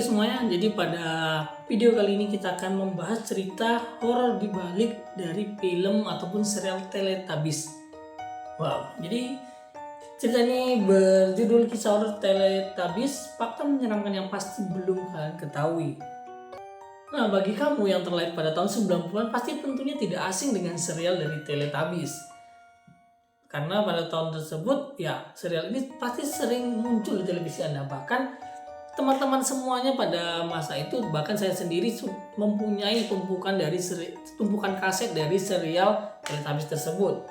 Oke semuanya, jadi pada video kali ini kita akan membahas cerita horor di balik dari film ataupun serial Teletubbies. Wow, jadi cerita ini berjudul Kisah Horor Teletubbies, fakta menyeramkan yang pasti belum kalian ketahui. Nah, bagi kamu yang terlahir pada tahun 90-an pasti tentunya tidak asing dengan serial dari Teletubbies. Karena pada tahun tersebut, ya serial ini pasti sering muncul di televisi Anda. Bahkan teman-teman semuanya pada masa itu, bahkan saya sendiri mempunyai tumpukan kaset dari serial Teletubbies tersebut.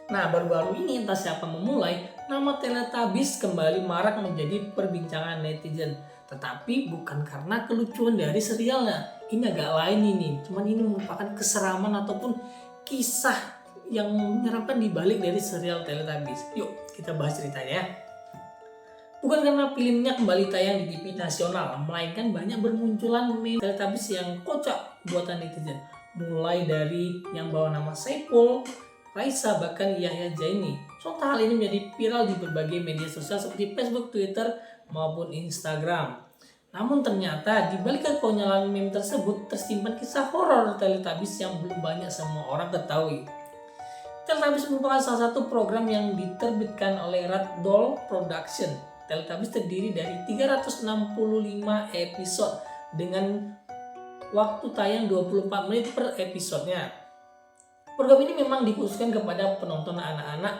Nah, baru-baru ini entah siapa memulai, nama Teletubbies kembali marak menjadi perbincangan netizen. Tetapi bukan karena kelucuan dari serialnya. Ini agak lain ini. Cuman ini merupakan keseraman ataupun kisah yang menyeramkan di balik dari serial Teletubbies. Yuk, kita bahas ceritanya. Bukan karena filmnya kembali tayang di TV nasional, melainkan banyak bermunculan meme Teletubbies yang kocak buatan netizen. Mulai dari yang bawa nama Saipul, Raisa, bahkan Yahya Jaini. Sontak hal ini menjadi viral di berbagai media sosial seperti Facebook, Twitter, maupun Instagram. Namun ternyata di balik kekonyolan meme tersebut tersimpan kisah horor Teletubbies yang belum banyak semua orang ketahui. Teletubbies merupakan salah satu program yang diterbitkan oleh Ragdoll Production. Teletubbies terdiri dari 365 episode dengan waktu tayang 24 menit per episodenya. Program ini memang dikhususkan kepada penonton anak-anak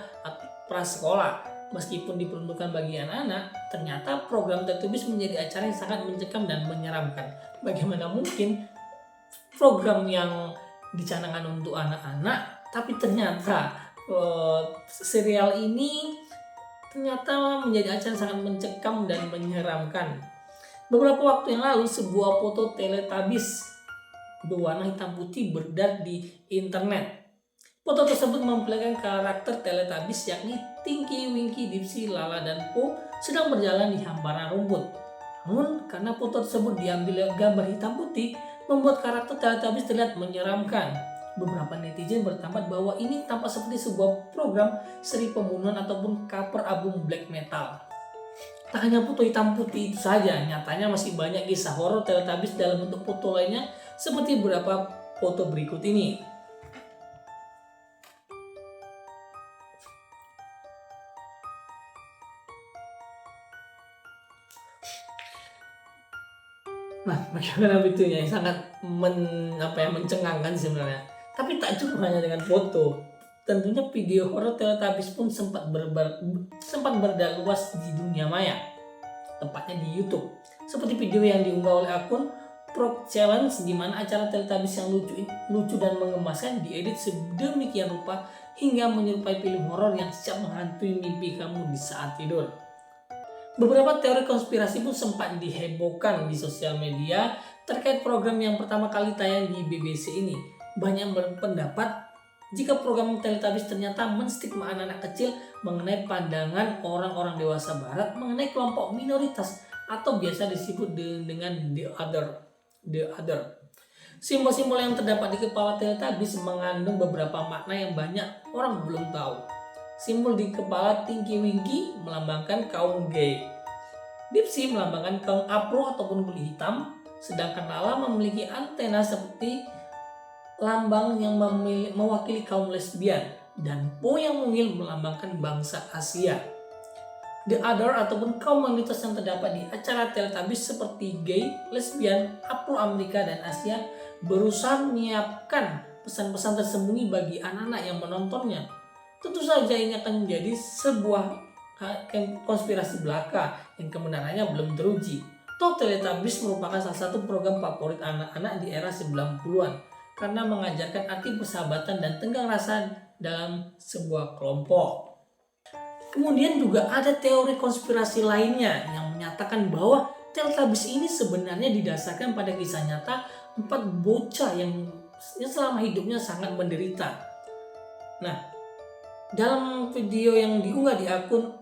prasekolah. Meskipun diperuntukkan bagi anak-anak, ternyata program Teletubbies menjadi acara yang sangat mencekam dan menyeramkan. Bagaimana mungkin program yang dicanangkan untuk anak-anak, tapi ternyata serial ini ternyata menjadi acara sangat mencekam dan menyeramkan. Beberapa waktu yang lalu, sebuah foto Teletubbies berwarna hitam putih beredar di internet. Foto tersebut memperlihatkan karakter Teletubbies yakni Tinky, Winky, Dipsy, Lala, dan Po sedang berjalan di hamparan rumput. Namun, karena foto tersebut diambil gambar hitam putih, membuat karakter Teletubbies terlihat menyeramkan. Beberapa netizen berpendapat bahwa ini tampak seperti sebuah program seri pembunuhan ataupun cover album black metal. Tak hanya foto hitam putih itu saja, nyatanya masih banyak kisah horor Teletubbies dalam bentuk foto lainnya seperti beberapa foto berikut ini. Nah, bagaimana bentuknya yang sangat mencengangkan sebenarnya. Tapi tak cukup hanya dengan foto. Tentunya video horor Teletubbies pun sempat beredar luas di dunia maya, tepatnya di YouTube. Seperti video yang diunggah oleh akun Frog Challenge, di mana acara Teletubbies yang lucu dan mengemaskan diedit sedemikian rupa hingga menyerupai film horor yang siap menghantui mimpi kamu di saat tidur. Beberapa teori konspirasi pun sempat dihebohkan di sosial media terkait program yang pertama kali tayang di BBC ini. Banyak berpendapat jika program Teletubbies ternyata menstigma anak-anak kecil mengenai pandangan orang-orang dewasa barat mengenai kelompok minoritas atau biasa disebut dengan the other. Simbol-simbol yang terdapat di kepala Teletubbies mengandung beberapa makna yang banyak orang belum tahu. Simbol di kepala Tinky Winky melambangkan kaum gay. Dipsy melambangkan kaum afro ataupun kulit hitam, sedangkan Lala memiliki antena seperti lambang yang mewakili kaum lesbian, dan Po yang mungil melambangkan bangsa Asia. The other ataupun kaum minoritas yang terdapat di acara Teletubbies seperti gay, lesbian, Afro-Amerika, dan Asia berusaha menyiapkan pesan-pesan tersembunyi bagi anak-anak yang menontonnya. Tentu saja ini akan menjadi sebuah konspirasi belaka yang kebenarannya belum teruji. Toh Teletubbies merupakan salah satu program favorit anak-anak di era 90-an karena mengajarkan arti persahabatan dan tenggang rasa dalam sebuah kelompok. Kemudian juga ada teori konspirasi lainnya yang menyatakan bahwa Teletubbies ini sebenarnya didasarkan pada kisah nyata 4 bocah yang selama hidupnya sangat menderita. Nah, dalam video yang diunggah di akun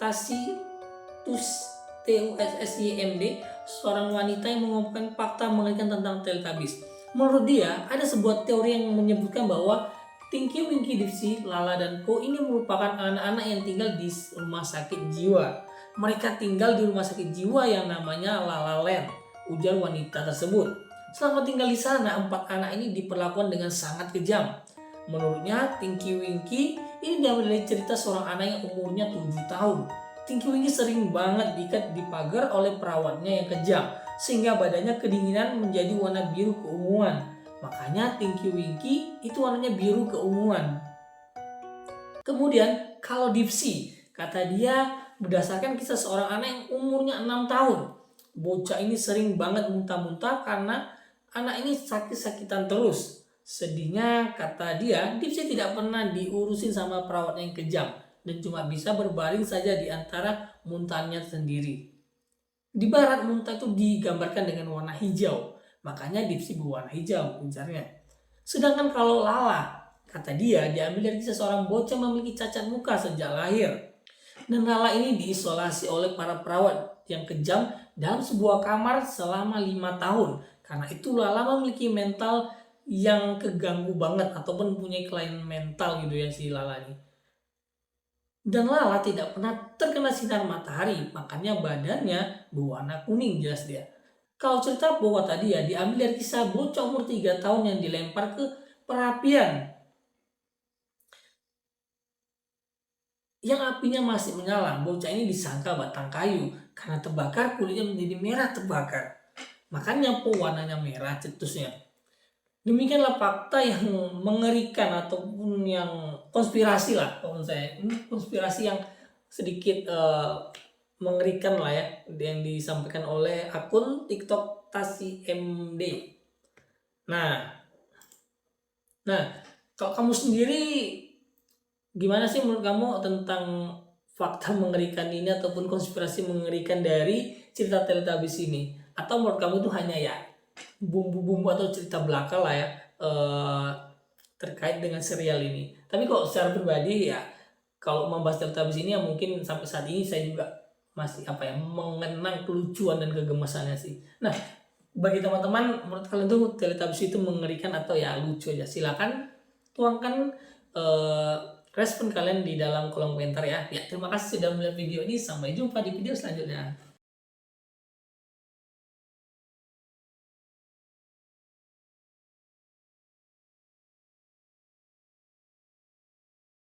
@tassy_tusymd, seorang wanita yang mengungkapkan fakta mengerikan tentang Teletubbies. Menurut dia, ada sebuah teori yang menyebutkan bahwa Tinky, Winky, Dipsy, Lala, dan Po ini merupakan anak-anak yang tinggal di rumah sakit jiwa. mereka tinggal di rumah sakit jiwa yang namanya La La Land, ujar wanita tersebut. Selama tinggal di sana, 4 anak ini diperlakukan dengan sangat kejam. Menurutnya, Tinky Winky ini diambil dari cerita seorang anak yang umurnya 7 tahun. Tinky Winky sering banget diikat di pagar oleh perawatnya yang kejam, sehingga badannya kedinginan menjadi warna biru keunguan. Makanya Tinky Winky itu warnanya biru keunguan. Kemudian kalau Dipsy, kata dia berdasarkan kisah seorang anak yang umurnya 6 tahun. Bocah ini sering banget muntah-muntah karena anak ini sakit-sakitan terus. Sedihnya, kata dia, Dipsy tidak pernah diurusin sama perawatnya yang kejam dan cuma bisa berbaring saja di antara muntahnya sendiri. Di barat, muntah itu digambarkan dengan warna hijau, makanya Dipsy berwarna hijau ujarnya. Sedangkan kalau Lala, kata dia, diambil dari kisah seorang bocah memiliki cacat muka sejak lahir. Dan Lala ini diisolasi oleh para perawat yang kejam dalam sebuah kamar selama 5 tahun. Karena itu Lala memiliki mental yang keganggu banget ataupun punya kelainan mental gitu ya si Lala ini. Dan Lala tidak pernah terkena sinar matahari, makanya badannya berwarna kuning jelas dia. Kalau cerita bahwa tadi ya diambil dari kisah bocah umur 3 tahun yang dilempar ke perapian yang apinya masih menyala. Bocah ini disangka batang kayu karena terbakar, kulitnya menjadi merah terbakar. Makanya warnanya merah cetusnya. Demikianlah fakta yang mengerikan ataupun yang konspirasi lah kalau saya. Ini konspirasi yang sedikit mengerikan lah ya yang disampaikan oleh akun TikTok Tasi MD. Nah, kalau kamu sendiri gimana sih menurut kamu tentang fakta mengerikan ini ataupun konspirasi mengerikan dari cerita Teletubbies ini? Atau menurut kamu itu hanya ya bumbu-bumbu atau cerita belaka lah ya terkait dengan serial ini? Tapi kok secara pribadi ya kalau membahas Teletubbies ini ya mungkin sampai saat ini saya juga masih mengenang kelucuan dan kegemasannya sih. Nah, bagi teman-teman menurut kalian tuh Teletubbies itu mengerikan atau ya lucu aja? Silakan tuangkan respon kalian di dalam kolom komentar ya. Ya, terima kasih sudah melihat video ini. Sampai jumpa di video selanjutnya.